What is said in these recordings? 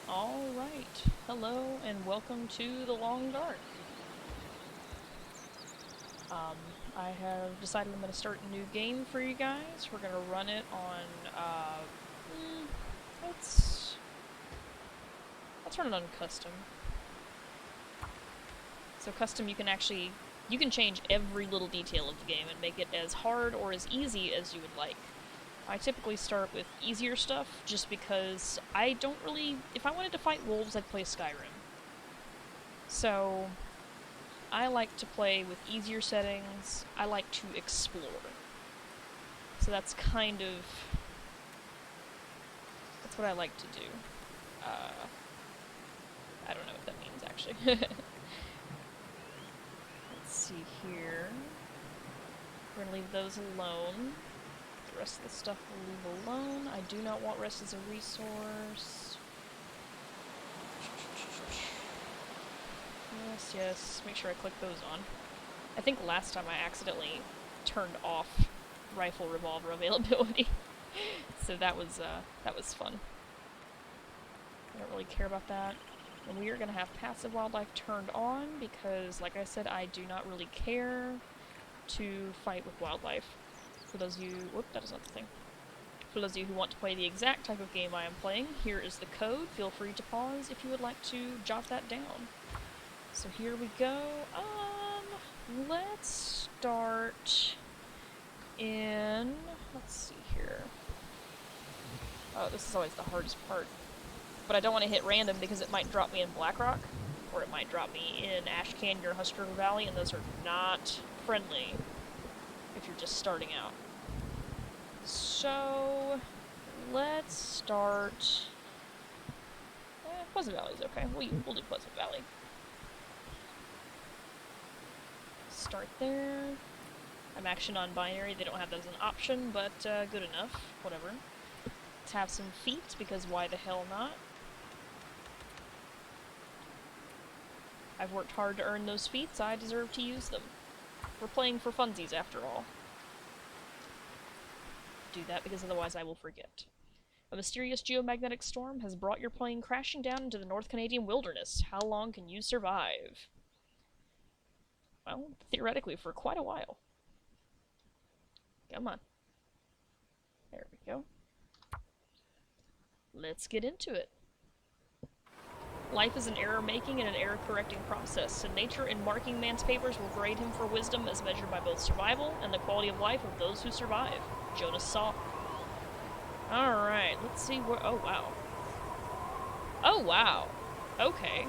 Alright, hello and welcome to the Long Dark. Um, I have decided I'm going to start a new game for you guys. We're going to run it on, mm, let's, let's run it on custom. So custom you can change every little detail of the game and make it as hard or as easy as you would like. I typically start with easier stuff just because I don't really, if I wanted to fight wolves, I'd play Skyrim. So I like to play with easier settings. I like to explore. So that's what I like to do. I don't know what that means, actually. Let's see here. We're gonna leave those alone. The rest of the stuff we'll leave alone. I do not want rest as a resource. Yes, make sure I click those on. I think last time I accidentally turned off rifle revolver availability. So that was fun. I don't really care about that. And we are going to have passive wildlife turned on because, like I said, I do not really care to fight with wildlife. For those of you... Whoop, that is not the thing. For those of you who want to play the exact type of game I am playing, here is the code. Feel free to pause if you would like to jot that down. So here we go. Let's start in... Let's see here. Oh, this is always the hardest part. But I don't want to hit random because it might drop me in Blackrock, or it might drop me in Ash Canyon or Husker Valley, and those are not friendly if you're just starting out. So, let's start... Pleasant Valley's okay. We'll do Pleasant Valley. Start there. I'm actually non-binary. They don't have that as an option, but good enough. Whatever. Let's have some feet, because why the hell not? I've worked hard to earn those feats. I deserve to use them. We're playing for funsies, after all. Do that, because otherwise I will forget. A mysterious geomagnetic storm has brought your plane crashing down into the North Canadian wilderness. How long can you survive? Well, theoretically, for quite a while. Come on. There we go. Let's get into it. Life is an error-making and an error-correcting process, and nature in marking man's papers will grade him for wisdom as measured by both survival and the quality of life of those who survive. Jonas Salk. Alright, let's see where... Oh, wow. Oh, wow. Okay.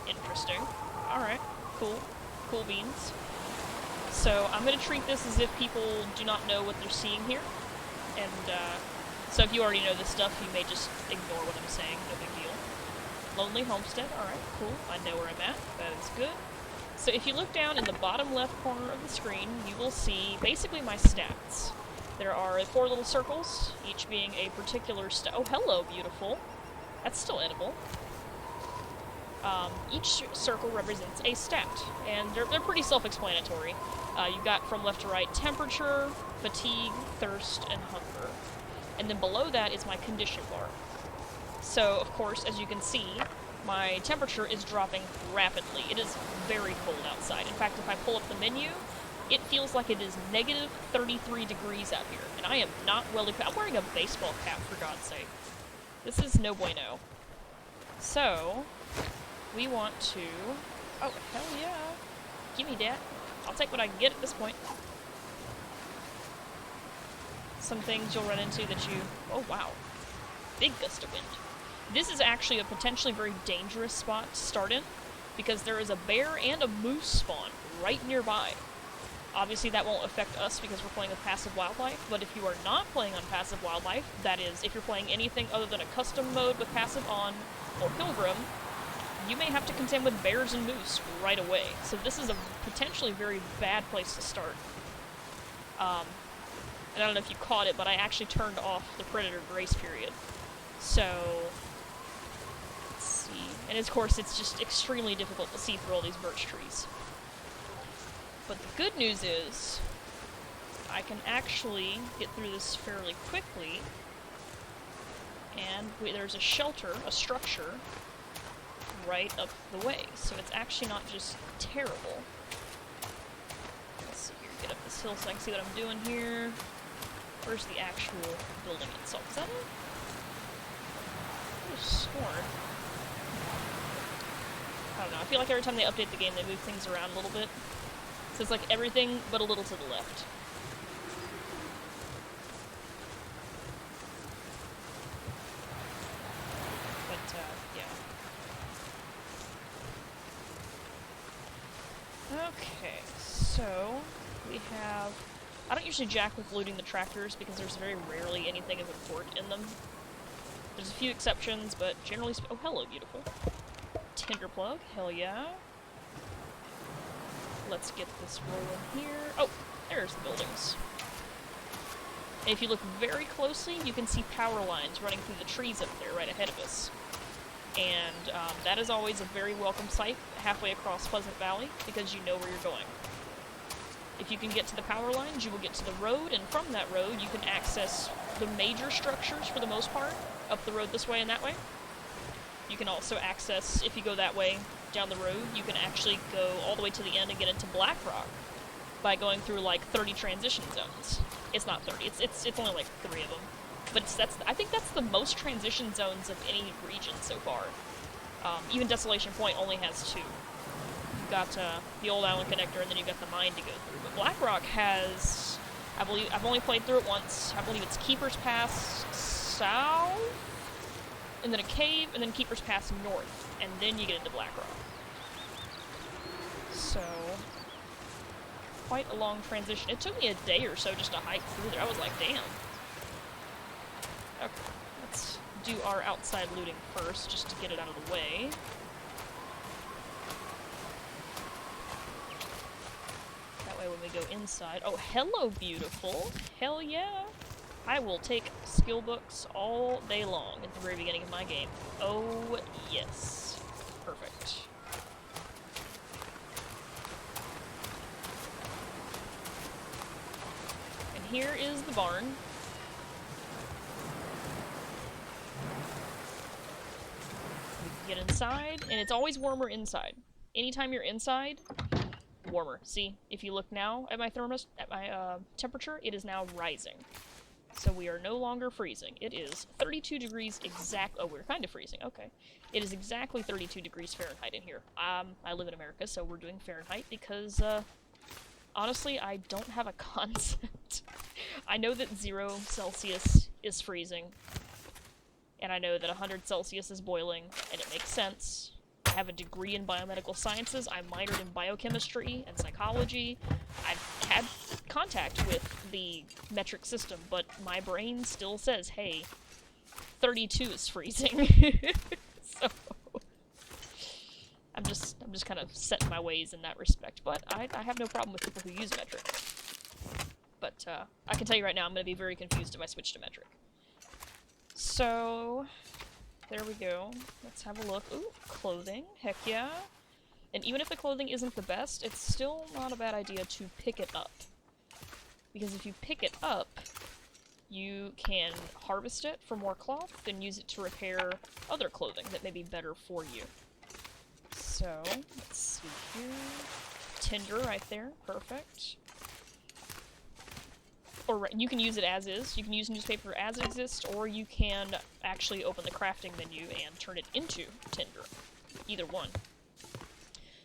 Interesting. Alright, cool. Cool beans. So, I'm gonna treat this as if people do not know what they're seeing here. And, so if you already know this stuff, you may just ignore what I'm saying. No big deal. Lonely Homestead. Alright, cool. I know where I'm at. That is good. So if you look down in the bottom left corner of the screen, you will see basically my stats. There are 4 little circles, each being a particular oh, hello, beautiful. That's still edible. Each circle represents a stat, and they're pretty self-explanatory. You've got from left to right temperature, fatigue, thirst, and hunger. And then below that is my condition bar. So, of course, as you can see, my temperature is dropping rapidly. It is very cold outside. In fact, if I pull up the menu, it feels like it is negative 33 degrees out here. And I am not well equipped. I'm wearing a baseball cap, for God's sake. This is no bueno. So, we want to... Oh, hell yeah. Gimme that. I'll take what I can get at this point. Some things you'll run into that you... Oh, wow. Big gust of wind. This is actually a potentially very dangerous spot to start in, because there is a bear and a moose spawn right nearby. Obviously that won't affect us because we're playing with passive wildlife, but if you are not playing on passive wildlife, that is, if you're playing anything other than a custom mode with passive on, or Pilgrim, you may have to contend with bears and moose right away. So this is a potentially very bad place to start. And I don't know if you caught it, but I actually turned off the predator grace period. So, let's see. And of course, it's just extremely difficult to see through all these birch trees. But the good news is, I can actually get through this fairly quickly and there's a shelter, a structure, right up the way, so it's actually not just terrible. Let's see here, get up this hill so I can see what I'm doing here. Where's the actual building itself? Is that it? I sworn. I don't know, I feel like every time they update the game they move things around a little bit. So it's like everything but a little to the left. But, yeah. Okay, so we have... I don't usually jack with looting the tractors because there's very rarely anything of import in them. There's a few exceptions, but generally oh, hello, beautiful. Tinder plug, hell yeah. Let's get this rolling here. Oh, there's the buildings. And if you look very closely, you can see power lines running through the trees up there right ahead of us. And that is always a very welcome sight halfway across Pleasant Valley, because you know where you're going. If you can get to the power lines, you will get to the road, and from that road you can access the major structures for the most part, up the road this way and that way. You can also access, if you go that way, down the road, you can actually go all the way to the end and get into Blackrock by going through like 30 transition zones. It's not 30, it's only like 3 of them. But I think that's the most transition zones of any region so far. Even Desolation Point only has 2. You've got the Old Island Connector, and then you've got the mine to go through. But Blackrock has, I believe, I've only played through it once. I believe it's Keeper's Pass south, and then a cave, and then Keeper's Pass north, and then you get into Blackrock. So, quite a long transition. It took me a day or so just to hike through there. I was like, damn. Okay, let's do our outside looting first, just to get it out of the way. That way when we go inside... Oh, hello, beautiful! Hell yeah! I will take skill books all day long at the very beginning of my game. Oh, yes. Perfect. And here is the barn. We can get inside, and it's always warmer inside. Anytime you're inside, warmer. See, if you look now at my temperature, it is now rising. So we are no longer freezing. It is 32 degrees exact. Oh, we're kind of freezing. Okay. It is exactly 32 degrees Fahrenheit in here. I live in America, so we're doing Fahrenheit because, honestly, I don't have a concept. I know that 0 Celsius is freezing, and I know that 100 Celsius is boiling, and it makes sense. I have a degree in biomedical sciences. I minored in biochemistry and psychology. I've had contact with the metric system, but my brain still says, hey, 32 is freezing. So I'm just kind of set in my ways in that respect. But I have no problem with people who use metric. But I can tell you right now, I'm going to be very confused if I switch to metric. So there we go. Let's have a look. Ooh, clothing. Heck yeah. And even if the clothing isn't the best, it's still not a bad idea to pick it up. Because if you pick it up, you can harvest it for more cloth and use it to repair other clothing that may be better for you. So, let's see here. Tinder right there. Perfect. Or you can use it as is. You can use newspaper as it exists, or you can actually open the crafting menu and turn it into tinder. Either one.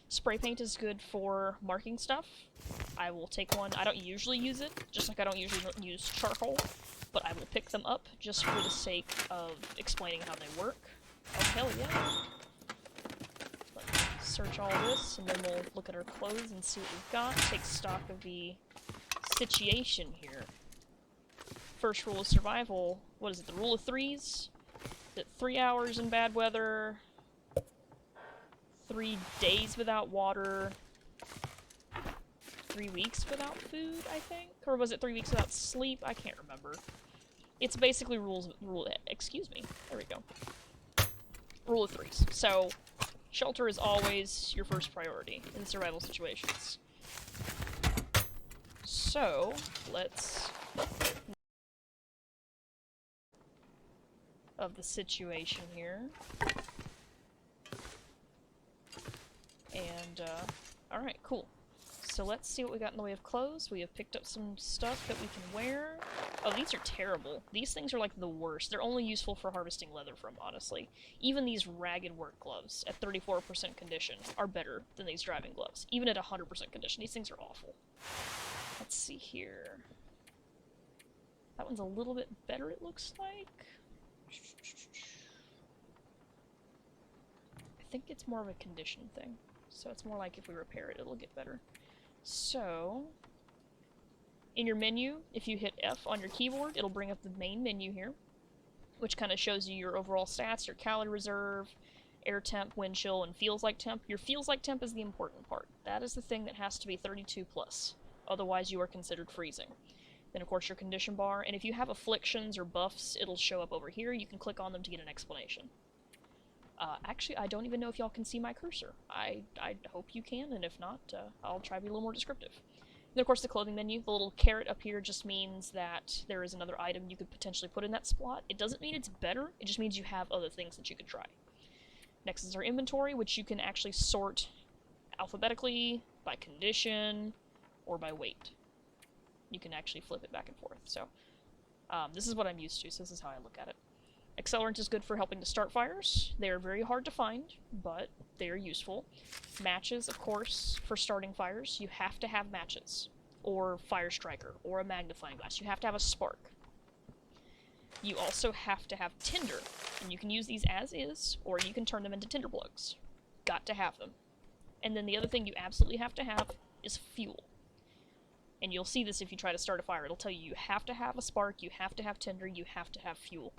Spray paint is good for marking stuff. I will take one. I don't usually use it, just like I don't usually use charcoal, but I will pick them up just for the sake of explaining how they work. Oh, hell yeah. Let's search all this, and then we'll look at our clothes and see what we've got. Take stock of the situation here. First rule of survival, what is it, the rule of threes? Is it 3 hours in bad weather, 3 days without water, 3 weeks without food, I think? Or was it 3 weeks without sleep? I can't remember. It's basically excuse me, there we go. Rule of threes. So, shelter is always your first priority in survival situations. So, let's... of the situation here. And, alright, cool. So let's see what we got in the way of clothes. We have picked up some stuff that we can wear. Oh, these are terrible. These things are like the worst. They're only useful for harvesting leather from, honestly. Even these ragged work gloves at 34% condition are better than these driving gloves. Even at 100% condition, these things are awful. Let's see here. That one's a little bit better, it looks like. I think it's more of a condition thing. So it's more like if we repair it, it'll get better. So, in your menu, if you hit F on your keyboard, it'll bring up the main menu here, which kind of shows you your overall stats, your calorie reserve, air temp, wind chill, and feels like temp. Your feels like temp is the important part. That is the thing that has to be 32 plus. Otherwise, you are considered freezing. Then, of course, your condition bar, and if you have afflictions or buffs, it'll show up over here. You can click on them to get an explanation. Actually, I don't even know if y'all can see my cursor. I hope you can, and if not, I'll try to be a little more descriptive. Then, of course, the clothing menu. The little caret up here just means that there is another item you could potentially put in that slot. It doesn't mean it's better, it just means you have other things that you could try. Next is our inventory, which you can actually sort alphabetically, by condition, or by weight. You can actually flip it back and forth. So, this is what I'm used to, so this is how I look at it. Accelerant is good for helping to start fires. They are very hard to find, but they are useful. Matches, of course, for starting fires. You have to have matches, or fire striker, or a magnifying glass. You have to have a spark. You also have to have tinder, and you can use these as is, or you can turn them into tinder plugs. Got to have them. And then the other thing you absolutely have to have is fuel. And you'll see this if you try to start a fire. It'll tell you you have to have a spark, you have to have tinder, you have to have fuel.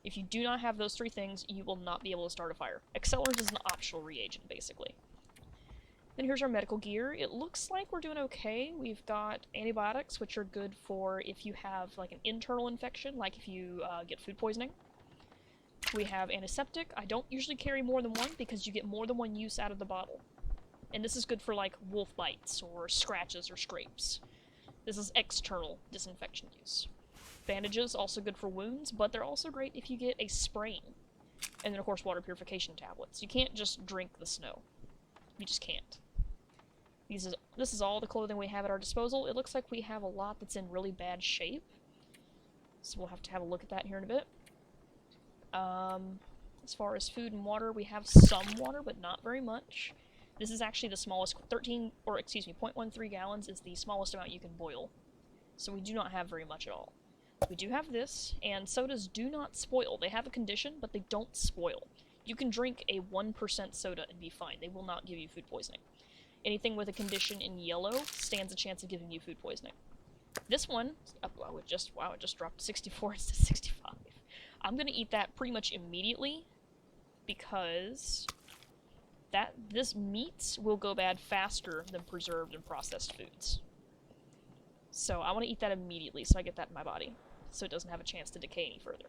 If you do not have those three things, you will not be able to start a fire. Accelerant is an optional reagent, basically. Then here's our medical gear. It looks like we're doing okay. We've got antibiotics, which are good for if you have like an internal infection, like if you get food poisoning. We have antiseptic. I don't usually carry more than one because you get more than one use out of the bottle. And this is good for like wolf bites or scratches or scrapes. This is external disinfection use. Bandages, also good for wounds, but they're also great if you get a sprain. And then, of course, water purification tablets. You can't just drink the snow. You just can't. This is all the clothing we have at our disposal. It looks like we have a lot that's in really bad shape. So we'll have to have a look at that here in a bit. As far as food and water, we have some water, but not very much. This is actually the smallest, 0.13 gallons is the smallest amount you can boil. So we do not have very much at all. We do have this, and sodas do not spoil. They have a condition, but they don't spoil. You can drink a 1% soda and be fine. They will not give you food poisoning. Anything with a condition in yellow stands a chance of giving you food poisoning. This one, wow, it just dropped 64 instead of 65. I'm gonna eat that pretty much immediately, because this meat will go bad faster than preserved and processed foods. So I want to eat that immediately so I get that in my body, so it doesn't have a chance to decay any further.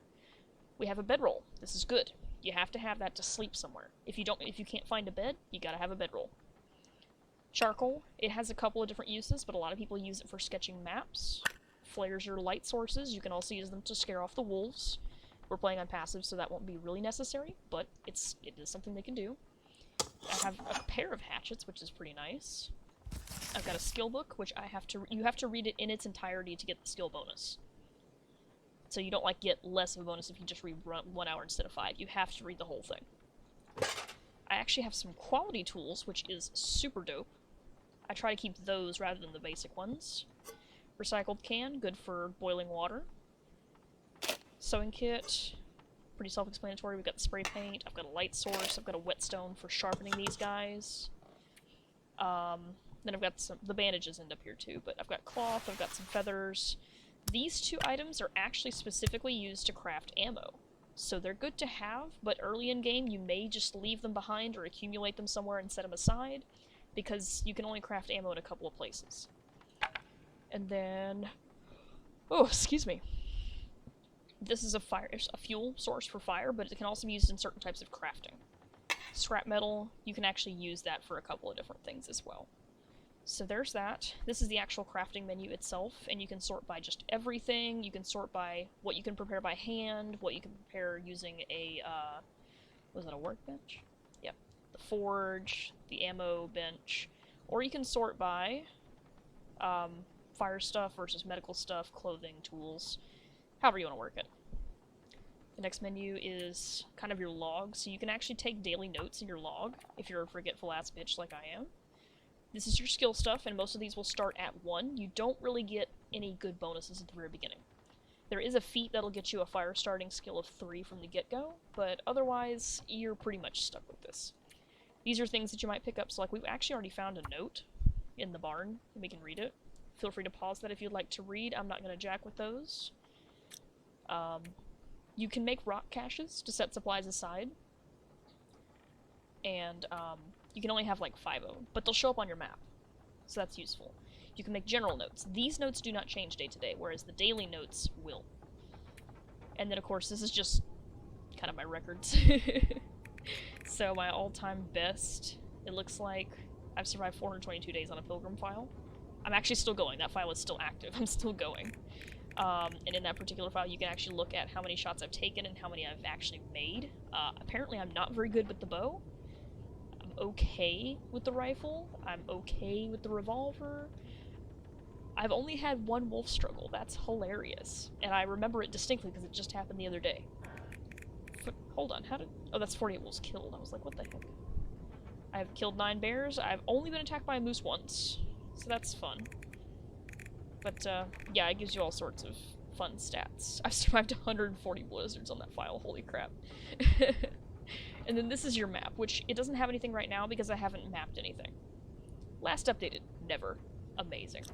We have a bedroll. This is good. You have to have that to sleep somewhere. If you can't find a bed, you gotta have a bedroll. Charcoal, it has a couple of different uses, but a lot of people use it for sketching maps. Flares are light sources. You can also use them to scare off the wolves. We're playing on passive, so that won't be really necessary, but it is something they can do. I have a pair of hatchets, which is pretty nice. I've got a skill book, which you have to read it in its entirety to get the skill bonus. So you don't like get less of a bonus if you just read 1 hour instead of 5. You have to read the whole thing. I actually have some quality tools, which is super dope. I try to keep those rather than the basic ones. Recycled can, good for boiling water. Sewing kit, pretty self-explanatory. We've got the spray paint, I've got a light source, I've got a whetstone for sharpening these guys. Then I've got the bandages end up here too, but I've got cloth, I've got some feathers. These two items are actually specifically used to craft ammo. So they're good to have, but early in game you may just leave them behind or accumulate them somewhere and set them aside, because you can only craft ammo in a couple of places. And then... oh, excuse me. This is a fuel source for fire, but it can also be used in certain types of crafting. Scrap metal, you can actually use that for a couple of different things as well. So there's that. This is the actual crafting menu itself, and you can sort by just everything. You can sort by what you can prepare by hand, what you can prepare using a, was that a workbench? Yep. The forge, the ammo bench, or you can sort by, fire stuff versus medical stuff, clothing, tools, however you want to work it. The next menu is kind of your log, so you can actually take daily notes in your log, if you're a forgetful ass bitch like I am. This is your skill stuff, and most of these will start at 1. You don't really get any good bonuses at the very beginning. There is a feat that'll get you a fire starting skill of 3 from the get-go, but otherwise, you're pretty much stuck with this. These are things that you might pick up, so like we've actually already found a note in the barn, and we can read it. Feel free to pause that if you'd like to read. I'm not going to jack with those. You can make rock caches to set supplies aside, and you can only have like 5 of them, but they'll show up on your map, so that's useful. You can make general notes. These notes do not change day to day, whereas the daily notes will. And then, of course, this is just kind of my records. So my all-time best, it looks like I've survived 422 days on a pilgrim file. I'm actually still going. That file is still active. I'm still going. And in that particular file, you can actually look at how many shots I've taken and how many I've actually made. Apparently, I'm not very good with the bow. I'm okay with the rifle. I'm okay with the revolver. I've only had 1 wolf struggle. That's hilarious. And I remember it distinctly because it just happened the other day. Hold on, how did... Oh, that's 48 wolves killed. I was like, what the heck? I've killed 9 bears. I've only been attacked by a moose once, so that's fun. But, yeah, it gives you all sorts of fun stats. I've survived 140 blizzards on that file, holy crap. And then this is your map, which it doesn't have anything right now because I haven't mapped anything. Last updated, never. Amazing.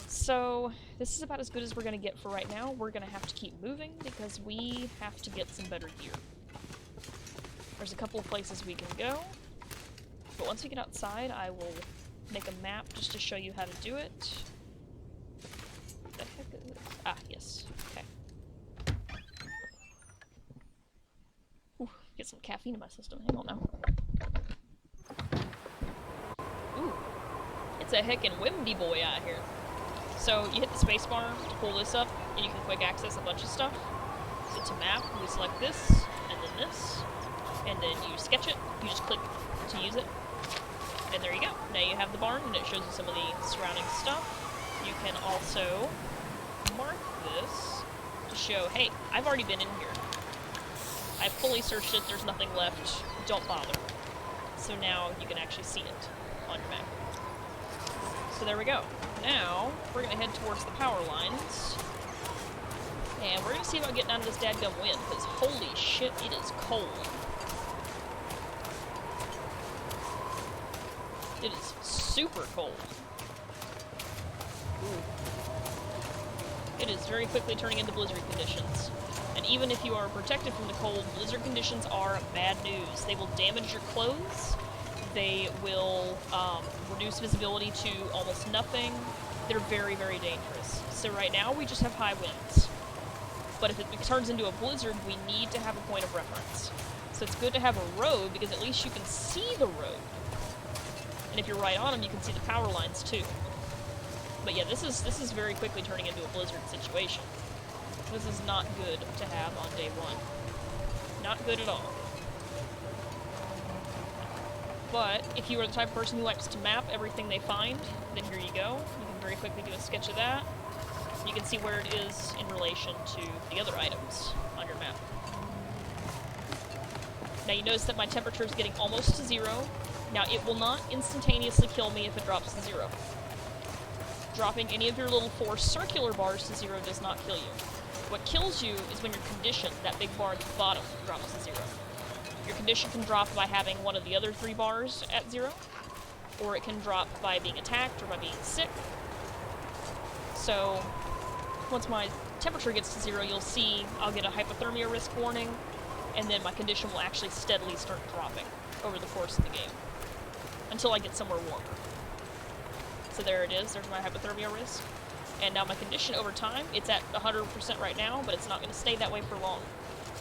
So, this is about as good as we're gonna get for right now. We're gonna have to keep moving because we have to get some better gear. There's a couple of places we can go, but once we get outside, I will make a map just to show you how to do it. What the heck is this? Ah, yes. Okay. Ooh, get some caffeine in my system. Hang on now. Ooh. It's a heckin' windy boy out here. So, you hit the spacebar to pull this up, and you can quick access a bunch of stuff. So to map, we select this, and then this, and then you sketch it, you just click to use it, and there you go. Now you have the barn, and it shows you some of the surrounding stuff. You can also mark this to show, hey, I've already been in here. I've fully searched it, there's nothing left, don't bother. So now you can actually see it on your map. So there we go. Now, we're gonna head towards the power lines. And we're gonna see about getting out of this dadgum wind, because holy shit, it is cold. It is super cold. Ooh. It is very quickly turning into blizzard conditions. And even if you are protected from the cold, blizzard conditions are bad news. They will damage your clothes. They will reduce visibility to almost nothing. They're very, very dangerous. So right now, we just have high winds. But if it turns into a blizzard, we need to have a point of reference. So it's good to have a road, because at least you can see the road. And if you're right on them, you can see the power lines too. But yeah, this is very quickly turning into a blizzard situation. This is not good to have on day 1. Not good at all. But if you are the type of person who likes to map everything they find, then here you go. You can very quickly do a sketch of that. You can see where it is in relation to the other items on your map. Now you notice that my temperature is getting almost to 0. Now it will not instantaneously kill me if it drops to 0. Dropping any of your little 4 circular bars to 0 does not kill you. What kills you is when your condition, that big bar at the bottom, drops to 0. Your condition can drop by having one of the other 3 bars at 0, or it can drop by being attacked or by being sick. So, once my temperature gets to 0, you'll see I'll get a hypothermia risk warning, and then my condition will actually steadily start dropping over the course of the game, until I get somewhere warmer. So there it is, there's my hypothermia risk. And now my condition over time, it's at 100% right now, but it's not going to stay that way for long.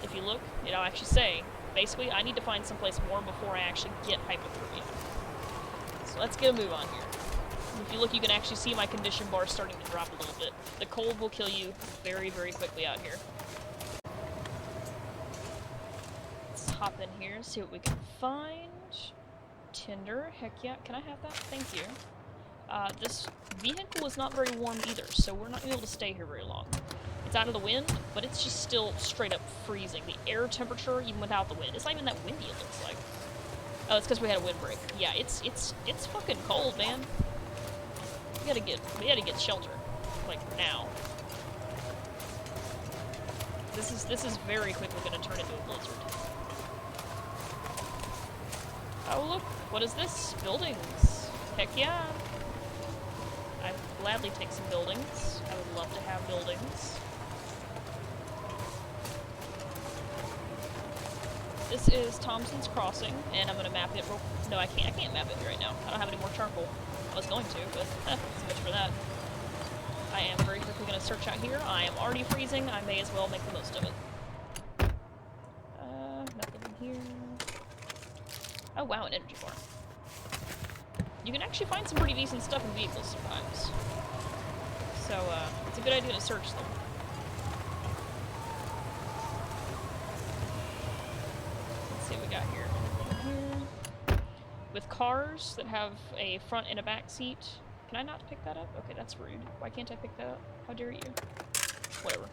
If you look, it'll actually say, basically, I need to find someplace warm before I actually get hypothermia. So let's get a move on here. If you look, you can actually see my condition bar starting to drop a little bit. The cold will kill you very, very quickly out here. Let's hop in here, see what we can find. Tinder, heck yeah. Can I have that? Thank you. This vehicle is not very warm either, so we're not going to be able to stay here very long. It's out of the wind, but it's just still straight up freezing. The air temperature, even without the wind, it's not even that windy, it looks like. Oh, it's because we had a windbreak. Yeah, it's fucking cold, man. We gotta get shelter, like now. This is very quickly gonna turn into a blizzard. Oh look, what is this? Buildings. Heck yeah. I'd gladly take some buildings. I would love to have buildings. This is Thompson's Crossing, and I'm gonna map it real... No, I can't map it right now. I don't have any more charcoal. I was going to, but so much for that. I am very quickly gonna search out here. I am already freezing. I may as well make the most of it. Nothing in here. Oh wow, an energy bar. You can actually find some pretty decent stuff in vehicles sometimes. So, it's a good idea to search them. Let's see what we got here. With cars that have a front and a back seat. Can I not pick that up? Okay, that's rude. Why can't I pick that up? How dare you? Whatever.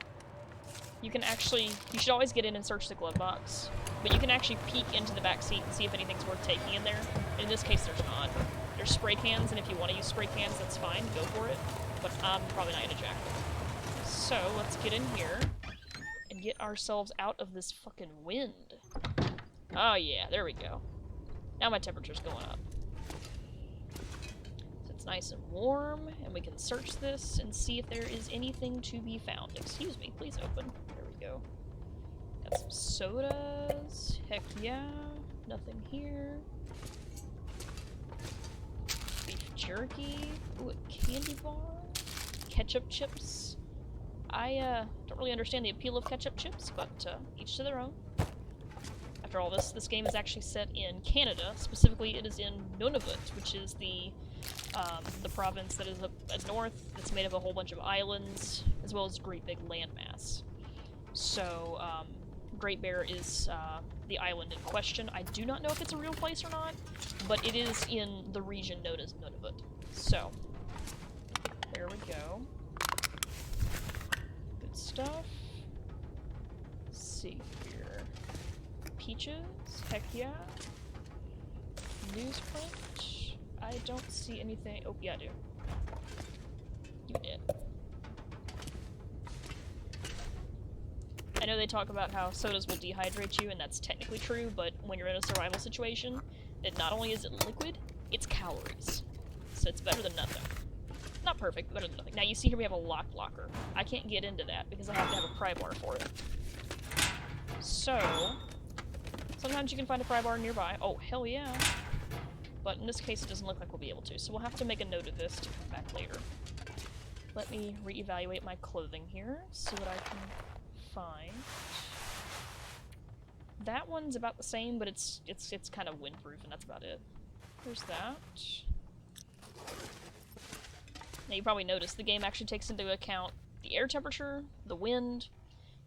You can actually... You should always get in and search the glove box. But you can actually peek into the back seat and see if anything's worth taking in there. In this case, there's not. There's spray cans, and if you want to use spray cans, that's fine. Go for it. But I'm probably not gonna jack them. So, let's get in here and get ourselves out of this fucking wind. Oh yeah, there we go. Now my temperature's going up. So it's nice and warm, and we can search this and see if there is anything to be found. Excuse me, please open. There we go. Got some sodas. Heck yeah. Nothing here. Beef jerky. Ooh, a candy bar. Ketchup chips. I don't really understand the appeal of ketchup chips, but each to their own. After all, this game is actually set in Canada. Specifically, it is in Nunavut, which is the province that is up north. It's made of a whole bunch of islands, as well as a great big landmass. So, Great Bear is the island in question. I do not know if it's a real place or not, but it is in the region known as Nunavut. So, there we go. Good stuff. Let's see here. Peaches? Heck yeah. Newsprint? I don't see anything. Oh, yeah, I do. You did. I know they talk about how sodas will dehydrate you, and that's technically true, but when you're in a survival situation, it not only is it liquid, it's calories. So it's better than nothing. Not perfect, but better than nothing. Now you see here we have a locked locker. I can't get into that because I have to have a pry bar for it. So, sometimes you can find a pry bar nearby. Oh, hell yeah. But in this case, it doesn't look like we'll be able to, so we'll have to make a note of this to come back later. Let me reevaluate my clothing here, see what I can find. That one's about the same, but it's kind of windproof, and that's about it. There's that. Now you probably noticed the game actually takes into account the air temperature, the wind.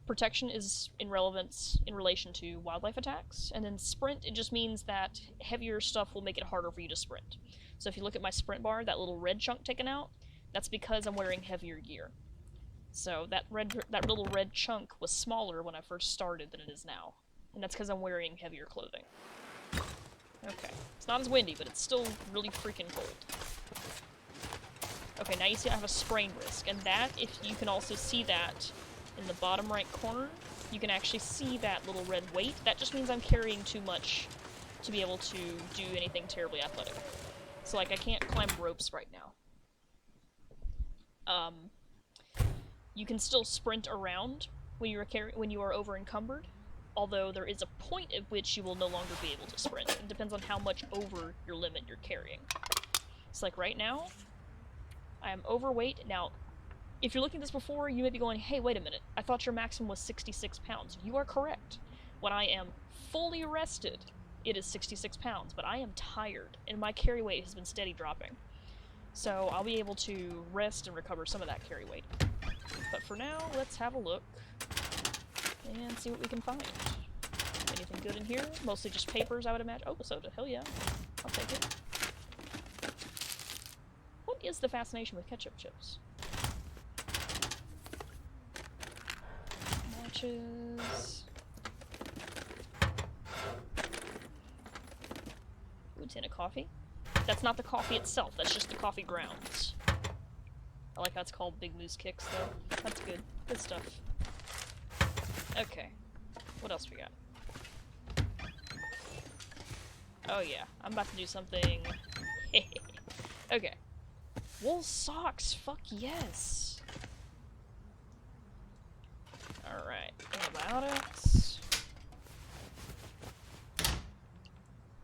Protection is in relation to wildlife attacks, and then sprint, it just means that heavier stuff will make it harder for you to sprint. So if you look at my sprint bar, that little red chunk taken out, that's because I'm wearing heavier gear. So that little red chunk was smaller when I first started than it is now, and that's because I'm wearing heavier clothing. Okay, it's not as windy, but it's still really freaking cold. Okay, now you see I have a sprain risk, and that, if you can also see that in the bottom right corner, you can actually see that little red weight. That just means I'm carrying too much to be able to do anything terribly athletic. So, like, I can't climb ropes right now. You can still sprint around when you are over encumbered, although there is a point at which you will no longer be able to sprint. It depends on how much over your limit you're carrying. So, like, right now, I am overweight. Now, if you're looking at this before, you may be going, hey, wait a minute, I thought your maximum was 66 pounds. You are correct. When I am fully rested, it is 66 pounds, but I am tired, and my carry weight has been steady dropping. So I'll be able to rest and recover some of that carry weight. But for now, let's have a look and see what we can find. Anything good in here? Mostly just papers, I would imagine. Oh, a soda. Hell yeah. I'll take it. What is the fascination with ketchup chips? Matches. Ooh, tin of coffee. That's not the coffee itself, that's just the coffee grounds. I like how it's called Big Moose Kicks, though. That's good. Good stuff. Okay. What else we got? Oh yeah, I'm about to do something... Okay. Wool socks! Fuck yes! Alright. Antibiotics.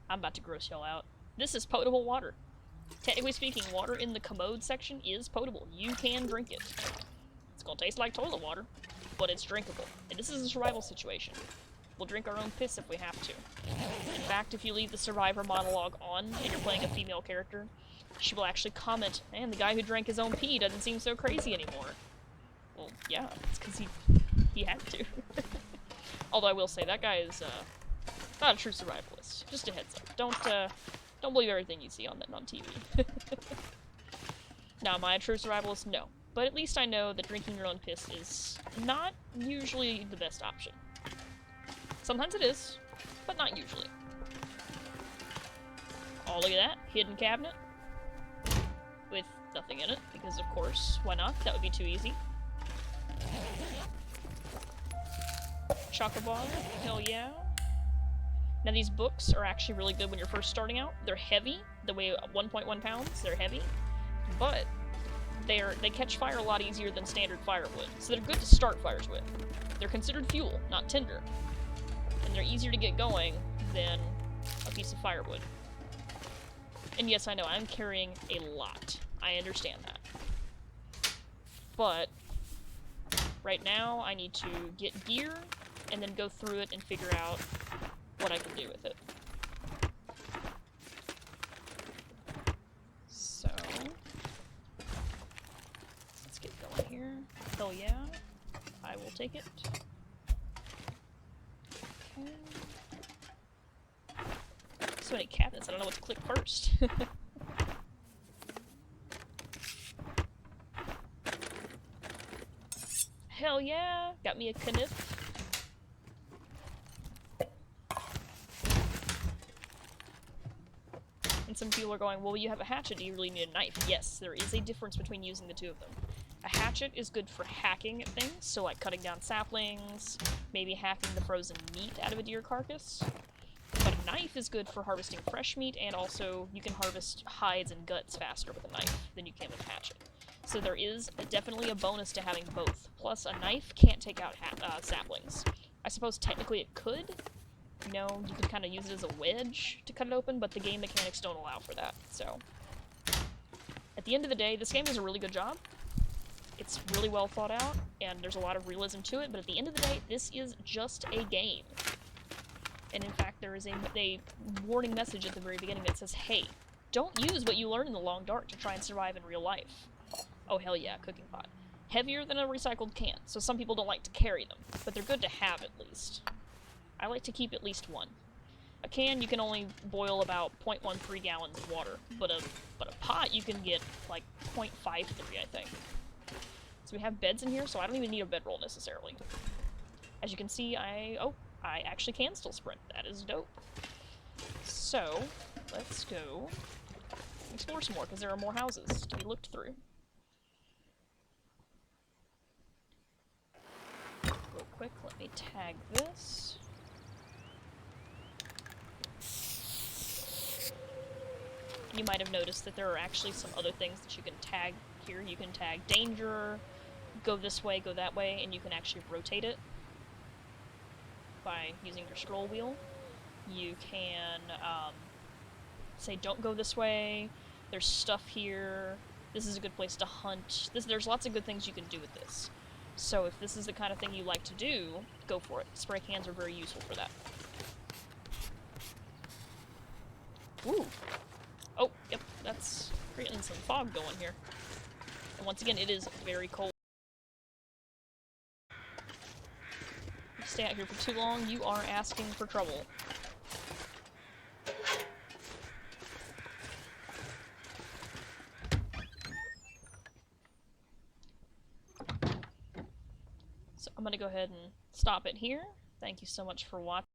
I'm about to gross y'all out. This is potable water. Technically speaking, water in the commode section is potable. You can drink it. It's gonna taste like toilet water, but it's drinkable. And this is a survival situation. We'll drink our own piss if we have to. In fact, if you leave the survivor monologue on and you're playing a female character, she will actually comment, man, the guy who drank his own pee doesn't seem so crazy anymore. Well, yeah, it's because he had to. Although I will say, that guy is, not a true survivalist. Just a heads up. Don't believe everything you see on TV. Now, am I a true survivalist? No. But at least I know that drinking your own piss is not usually the best option. Sometimes it is, but not usually. Oh, look at that. Hidden cabinet. With nothing in it, because of course, why not? That would be too easy. Chocolate bar. Hell yeah. Now these books are actually really good when you're first starting out. They're heavy. They weigh 1.1 pounds. They're heavy. But they catch fire a lot easier than standard firewood. So they're good to start fires with. They're considered fuel, not tinder. And they're easier to get going than a piece of firewood. And yes, I know, I'm carrying a lot. I understand that. But right now, I need to get gear and then go through it and figure out what I can do with it. So, let's get going here. Hell yeah. I will take it. Okay. So many cabinets, I don't know what to click first. Hell yeah! Got me a kniff. And some people are going, well, you have a hatchet, do you really need a knife? Yes, there is a difference between using the two of them. A hatchet is good for hacking at things, so like cutting down saplings, maybe hacking the frozen meat out of a deer carcass. But a knife is good for harvesting fresh meat, and also you can harvest hides and guts faster with a knife than you can with a hatchet. So there is definitely a bonus to having both. Plus, a knife can't take out saplings. I suppose technically it could. You know, you could kind of use it as a wedge to cut it open, but the game mechanics don't allow for that, so. At the end of the day, this game does a really good job. It's really well thought out, and there's a lot of realism to it, but at the end of the day, this is just a game. And in fact, there is a warning message at the very beginning that says, hey, don't use what you learn in the long dark to try and survive in real life. Oh, hell yeah, cooking pot. Heavier than a recycled can, so some people don't like to carry them, but they're good to have at least. I like to keep at least one. A can, you can only boil about 0.13 gallons of water, but a pot you can get like 0.53, I think. So we have beds in here, so I don't even need a bedroll necessarily. As you can see, I actually can still sprint. That is dope. So, let's go explore some more, because there are more houses to be looked through. Real quick, let me tag this. You might have noticed that there are actually some other things that you can tag here. You can tag danger, go this way, go that way, and you can actually rotate it by using your scroll wheel. You can say don't go this way, there's stuff here, this is a good place to hunt. There's lots of good things you can do with this. So if this is the kind of thing you like to do, go for it. Spray cans are very useful for that. Ooh. Oh, yep, that's creating some fog. fog going here. And once again, it is very cold. If you stay out here for too long, you are asking for trouble. So I'm gonna go ahead and stop it here. Thank you so much for watching.